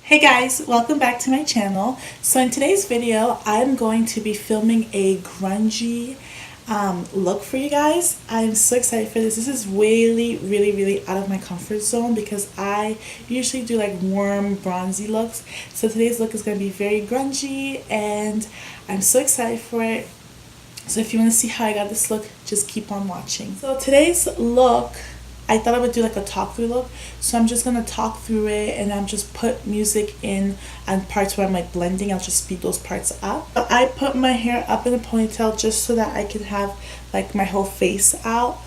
Hey guys, welcome back to my channel. So in today's video, I'm going to be filming a grungy look for you guys. I'm so excited for this. This is really out of my comfort zone because I usually do like warm, bronzy looks. So today's look is going to be very grungy and I'm so excited for it. So if you want to see how I got this look, just keep on watching. So today's look, I thought I would do like a talk through look, so I'm just gonna talk through it and I'm just put music in and parts where I'm like blending. I'll just speed those parts up. But I put my hair up in a ponytail just so that I can have like my whole face out.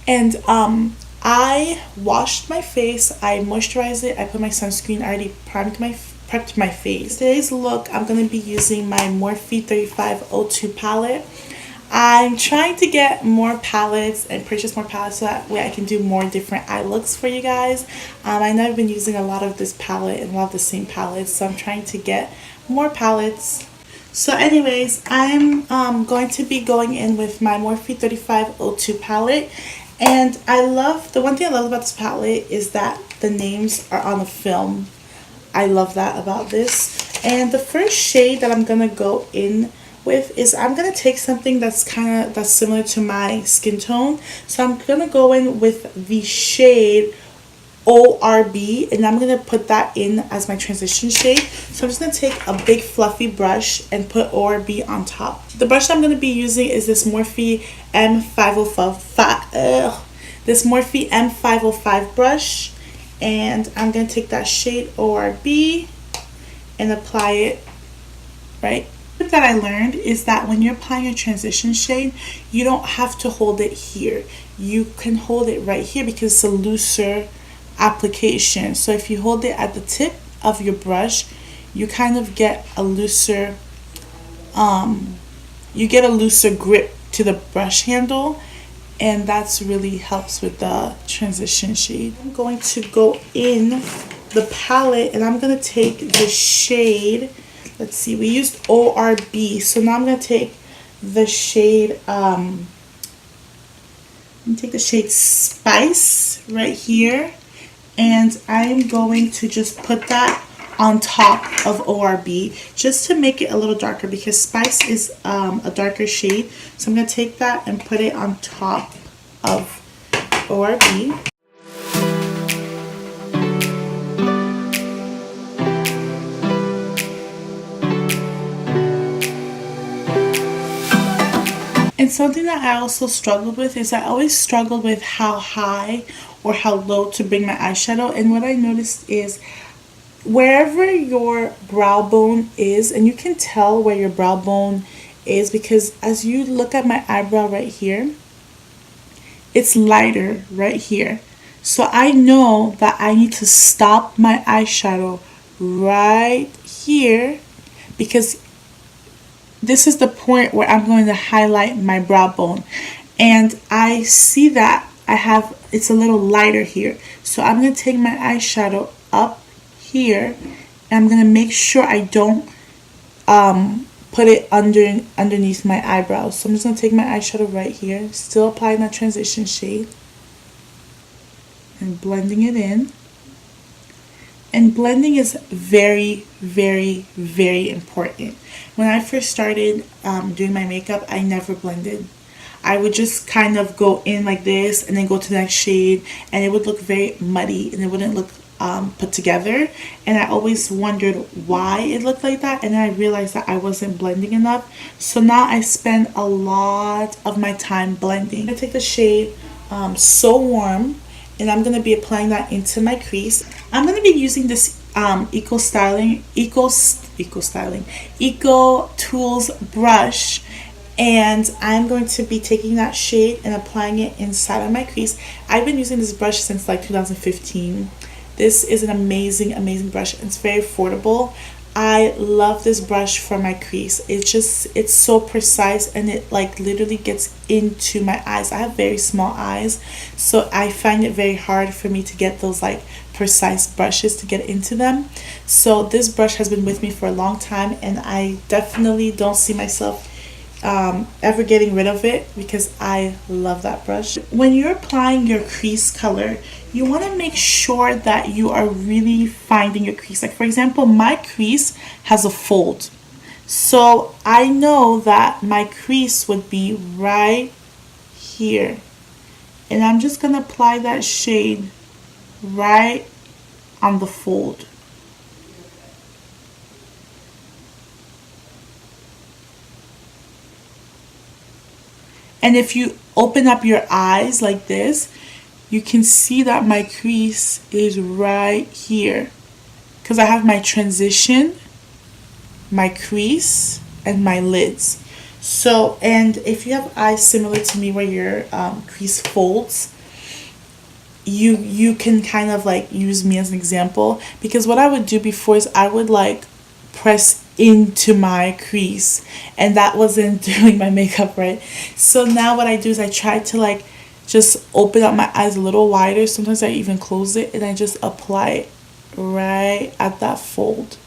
And I washed my face, I moisturized it, I put my sunscreen, I already prepped my face. Today's look, I'm gonna be using my Morphe 3502 palette. I'm trying to get more palettes and purchase more palettes so that way I can do more different eye looks for you guys. I know I've been using a lot of this palette and a lot of the same palettes, so I'm trying to get more palettes. So anyways, I'm going to be going in with my Morphe 3502 palette. And the one thing I love about this palette is that the names are on the film. I love that about this. And the first shade that I'm going to go in with is I'm gonna take something that's similar to my skin tone. So I'm gonna go in with the shade ORB and I'm gonna put that in as my transition shade. So I'm just gonna take a big fluffy brush and put ORB on top. The brush I'm gonna be using is this Morphe M505 brush, and I'm gonna take that shade ORB and apply it right. That I learned is that when you're applying a transition shade, you don't have to hold it here. You can hold it right here because it's a looser application. So if you hold it at the tip of your brush, you kind of get a looser grip to the brush handle, and that's really helps with the transition shade. I'm going to go in the palette and I'm going to take the shade, let's see, we used ORB, so now I'm going to take the shade, Spice right here, and I'm going to just put that on top of ORB just to make it a little darker because Spice is a darker shade. So I'm going to take that and put it on top of ORB. And something that I also struggled with is I always struggled with how high or how low to bring my eyeshadow. And what I noticed is wherever your brow bone is, and you can tell where your brow bone is because as you look at my eyebrow right here, it's lighter right here. So I know that I need to stop my eyeshadow right here because this is the point where I'm going to highlight my brow bone, and I see that it's a little lighter here. So I'm going to take my eyeshadow up here and I'm going to make sure I don't put it underneath my eyebrows. So I'm just going to take my eyeshadow right here, still applying that transition shade and blending it in. And blending is very important. When I first started doing my makeup, I never blended. I would just kind of go in like this and then go to the next shade, and it would look very muddy and it wouldn't look put together. And I always wondered why it looked like that, and then I realized that I wasn't blending enough. So now I spend a lot of my time blending. I take the shade So Warm, and I'm going to be applying that into my crease. I'm going to be using this Eco Tools brush, and I'm going to be taking that shade and applying it inside of my crease. I've been using this brush since like 2015. This is an amazing brush. It's very affordable. I love this brush for my crease. It's so precise, and it like literally gets into my eyes. I have very small eyes, so I find it very hard for me to get those like precise brushes to get into them. So this brush has been with me for a long time, and I definitely don't see myself ever getting rid of it because I love that brush. When you're applying your crease color, you want to make sure that you are really finding your crease. Like for example, my crease has a fold. So I know that my crease would be right here. And I'm just going to apply that shade right on the fold. And if you open up your eyes like this, you can see that my crease is right here. Because I have my transition, my crease, and my lids. So, and if you have eyes similar to me where your crease folds, you can kind of like use me as an example. Because what I would do before is I would like press into my crease, and that wasn't doing my makeup right. So now what I do is I try to like just open up my eyes a little wider. Sometimes I even close it and I just apply it right at that fold.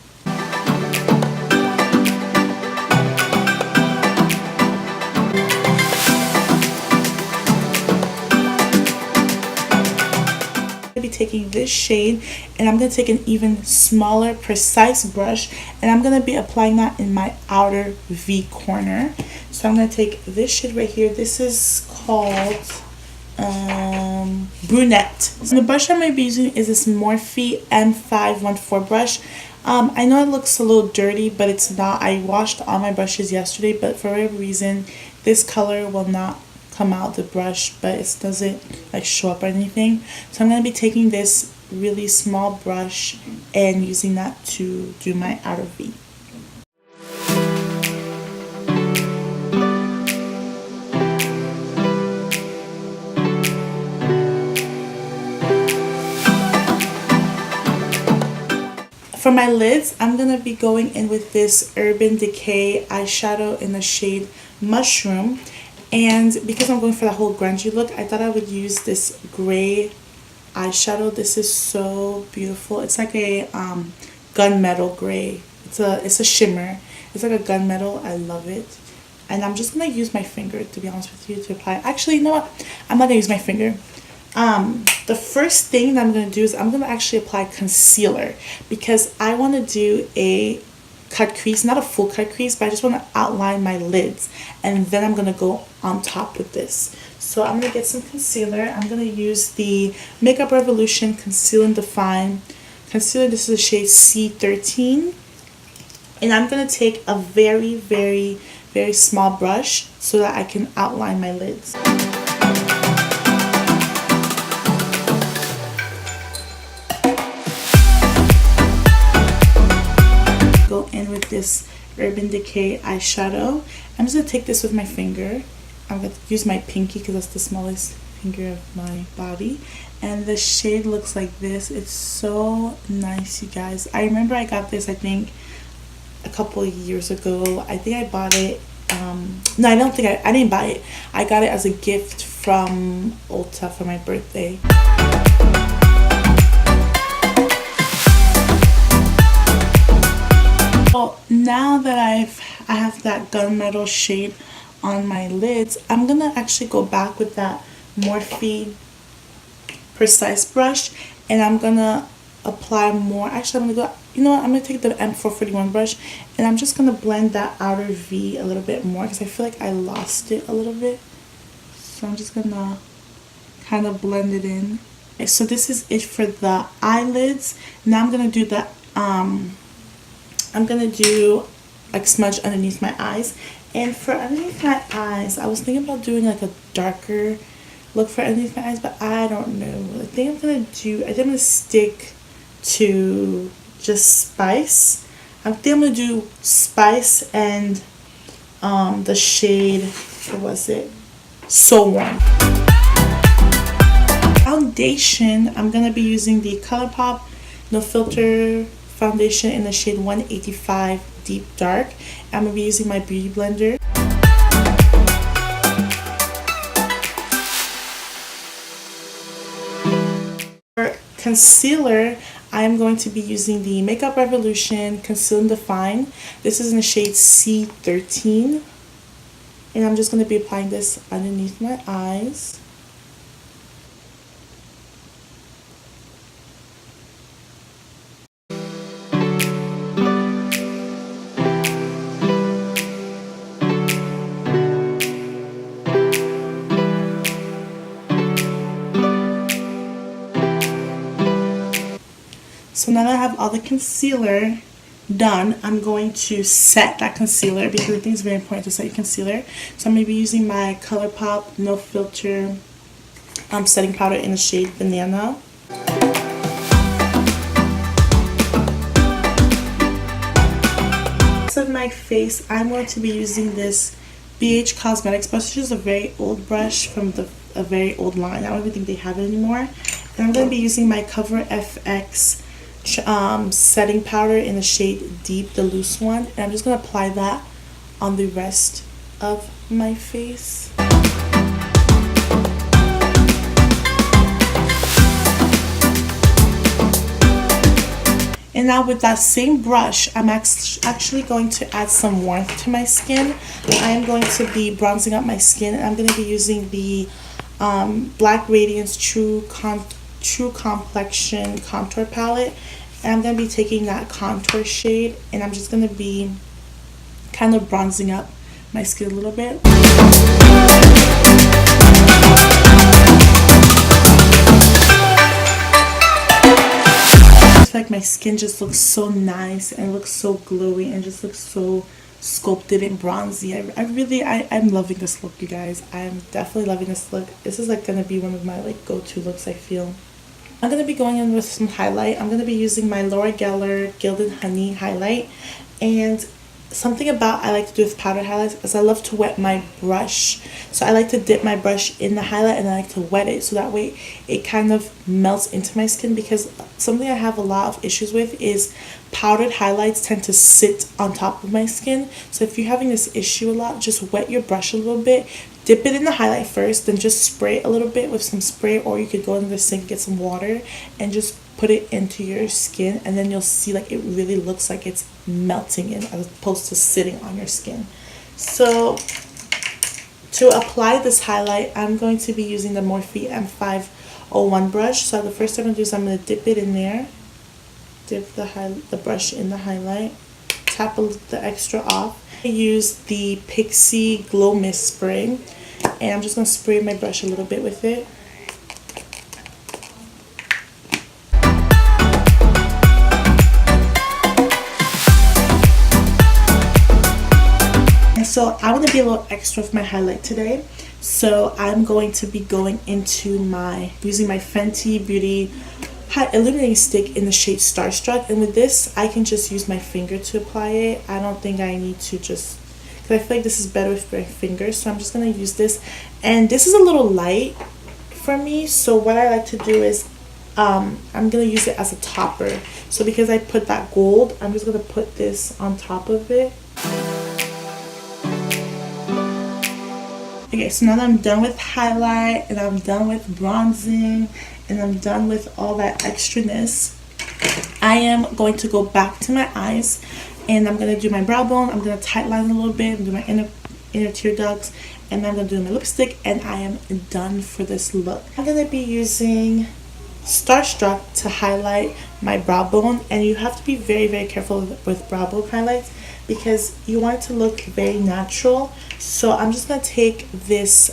Taking this shade, and I'm going to take an even smaller precise brush, and I'm going to be applying that in my outer V corner. So I'm going to take this shade right here. This is called Brunette. And the brush I'm going to be using is this Morphe M514 brush. I know it looks a little dirty, but it's not. I washed all my brushes yesterday, but for whatever reason this color will not come out the brush, but it doesn't like show up or anything. So I'm going to be taking this really small brush and using that to do my outer V. For my lids, I'm going to be going in with this Urban Decay eyeshadow in the shade Mushroom. And because I'm going for that whole grungy look, I thought I would use this gray eyeshadow. This is so beautiful. It's like a gunmetal gray. It's a shimmer. It's like a gunmetal. I love it. And I'm just going to use my finger, to be honest with you, to apply. Actually, you know what? I'm not going to use my finger. The first thing that I'm going to do is I'm going to actually apply concealer, because I want to do a cut crease, not a full cut crease, but I just want to outline my lids, and then I'm going to go on top with this. So I'm going to get some concealer. I'm going to use the Makeup Revolution Conceal and Define concealer. This is the shade C13, and I'm going to take a very, very, very small brush so that I can outline my lids. Go in with this Urban Decay eyeshadow. I'm just going to take this with my finger. I'm going to use my pinky because that's the smallest finger of my body. And the shade looks like this. It's so nice, you guys. I remember I got this, I think, a couple of years ago. I think I bought it. No, I don't think I didn't buy it. I got it as a gift from Ulta for my birthday. So now that I have that gunmetal shade on my lids, I'm gonna actually go back with that Morphe Precise brush, and I'm gonna apply more. Actually, I'm gonna go, you know what, I'm gonna take the M441 brush, and I'm just gonna blend that outer V a little bit more because I feel like I lost it a little bit. So I'm just gonna kind of blend it in. Okay, so this is it for the eyelids. Now I'm gonna do the I'm gonna do like smudge underneath my eyes. And for underneath my eyes, I was thinking about doing like a darker look for underneath my eyes, but I don't know. I think I'm gonna stick to just Spice. I think I'm gonna do Spice and the shade, what was it? So Warm. Foundation, I'm gonna be using the Colourpop No Filter foundation in the shade 185 Deep Dark. I'm going to be using my beauty blender. For concealer, I'm going to be using the Makeup Revolution Conceal and Define. This is in the shade C13. And I'm just going to be applying this underneath my eyes. So now that I have all the concealer done, I'm going to set that concealer because I think it's very important to set your concealer. So I'm going to be using my Colourpop No Filter setting powder in the shade Banana. Of my face, I'm going to be using this BH Cosmetics brush. This is a very old brush from a very old line. I don't even think they have it anymore. And I'm going to be using my Cover FX setting powder in the shade Deep, the loose one. And I'm just going to apply that on the rest of my face. And now with that same brush, I'm actually going to add some warmth to my skin. I am going to be bronzing up my skin, and I'm going to be using the Black Radiance True Complexion Contour Palette. And I'm going to be taking that contour shade, and I'm just going to be kind of bronzing up my skin a little bit. Like my skin just looks so nice and looks so glowy and just looks so sculpted and bronzy. I'm loving this look, you guys. I'm definitely loving this look. This is like gonna be one of my like go-to looks, I feel. I'm gonna be going in with some highlight. I'm gonna be using my Laura Gellar Gilded Honey highlight. And something about I like to do with powder highlights is I love to wet my brush. So I like to dip my brush in the highlight and I like to wet it so that way it kind of melts into my skin, because something I have a lot of issues with is powdered highlights tend to sit on top of my skin. So if you're having this issue a lot, just wet your brush a little bit, dip it in the highlight first, then just spray it a little bit with some spray, or you could go into the sink, get some water, and just put it into your skin, and then you'll see like it really looks like it's melting in as opposed to sitting on your skin. So to apply this highlight, I'm going to be using the Morphe M501 brush. So the first thing I'm going to do is I'm going to dip it in there, dip the brush in the highlight, tap the extra off. I use the Pixie Glow Mist Spray, and I'm just going to spray my brush a little bit with it. So I want to be a little extra with my highlight today. So I'm going to be going into using my Fenty Beauty Illuminating Stick in the shade Starstruck. And with this, I can just use my finger to apply it. I don't think I need to because I feel like this is better with my fingers. So I'm just going to use this. And this is a little light for me. So what I like to do is I'm going to use it as a topper. So because I put that gold, I'm just going to put this on top of it. Okay, so now that I'm done with highlight and I'm done with bronzing and I'm done with all that extraness, I am going to go back to my eyes and I'm going to do my brow bone. I'm going to tightline a little bit and do my inner tear ducts, and then I'm going to do my lipstick, and I am done for this look. I'm going to be using Starstruck to highlight my brow bone, and you have to be very, very careful with brow bone highlights because you want it to look very natural. So I'm just going to take this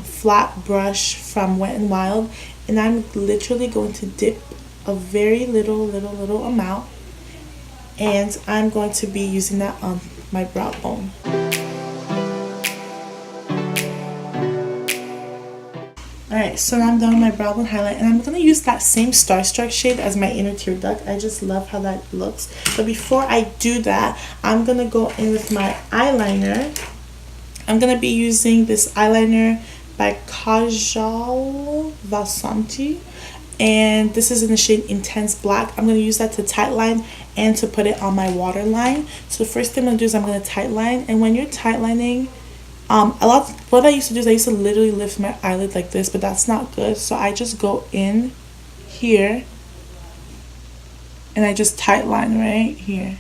flat brush from Wet n Wild, and I'm literally going to dip a very little amount, and I'm going to be using that on my brow bone. Alright, so now I'm done with my brow bone highlight, and I'm going to use that same Starstruck shade as my inner tear duct. I just love how that looks. But before I do that, I'm going to go in with my eyeliner. I'm going to be using this eyeliner by Kajal Vasanti, and this is in the shade Intense Black. I'm going to use that to tightline and to put it on my waterline. So the first thing I'm going to do is I'm going to tightline, and when you're tightlining, what I used to do is I used to literally lift my eyelid like this, but that's not good. So I just go in here and I just tightline right here.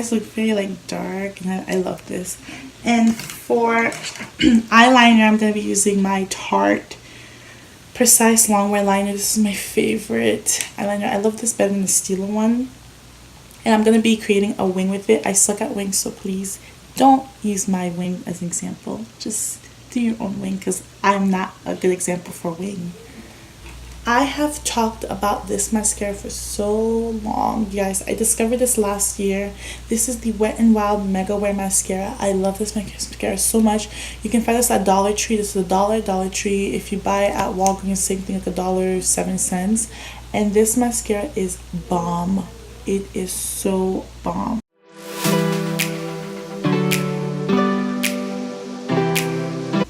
eyes look very like dark, and I love this. And for eyeliner, I'm going to be using my Tarte Precise Longwear Liner. This is my favorite eyeliner. I love this better than the Stila one. And I'm going to be creating a wing with it. I suck at wings, so please don't use my wing as an example. Just do your own wing, because I'm not a good example for wing. I have talked about this mascara for so long, you guys. I discovered this last year. This is the Wet n Wild Megawear mascara. I love this mascara so much. You can find this at Dollar Tree. This is Dollar Tree. If you buy it at Walgreens, same thing, like $1.07. And this mascara is bomb. It is so bomb.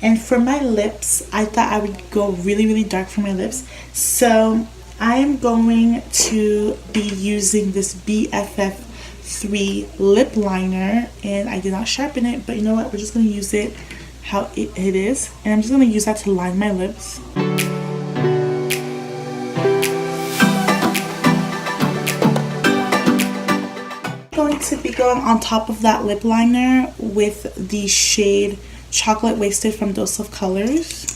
And for my lips, I thought I would go really dark for my lips. So I am going to be using this Bff3 lip liner. And I did not sharpen it, but you know what? We're just going to use it how it is. And I'm just going to use that to line my lips. I'm going to be going on top of that lip liner with the shade Chocolate Wasted from Dose of Colors.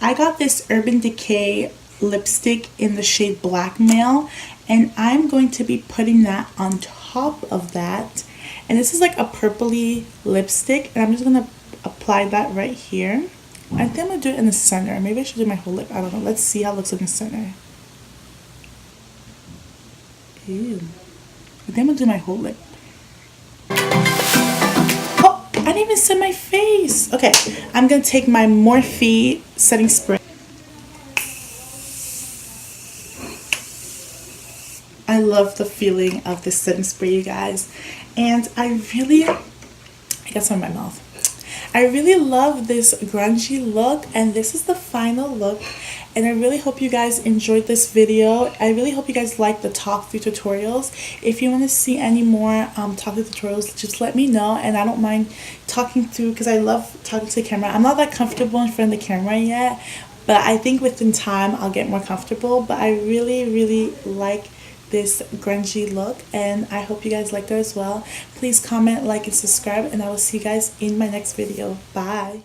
I got this Urban Decay lipstick in the shade Blackmail, and I'm going to be putting that on top of that. And this is like a purpley lipstick, and I'm just going to apply that right here. I think I'm going to do it in the center. Maybe I should do my whole lip. I don't know. Let's see how it looks in the center. Ew. I think I'm going to do my whole lip. I didn't even set my face. Okay, I'm going to take my Morphe setting spray. I love the feeling of this setting spray, you guys. And I got some in my mouth. I really love this grungy look, and this is the final look. And I really hope you guys enjoyed this video. I really hope you guys like the talk through tutorials. If you want to see any more talk through tutorials, just let me know. And I don't mind talking through, because I love talking to the camera. I'm not that comfortable in front of the camera yet, but I think within time I'll get more comfortable. But I really like this grungy look, and I hope you guys liked it as well. Please comment, like, and subscribe, and I will see you guys in my next video. Bye.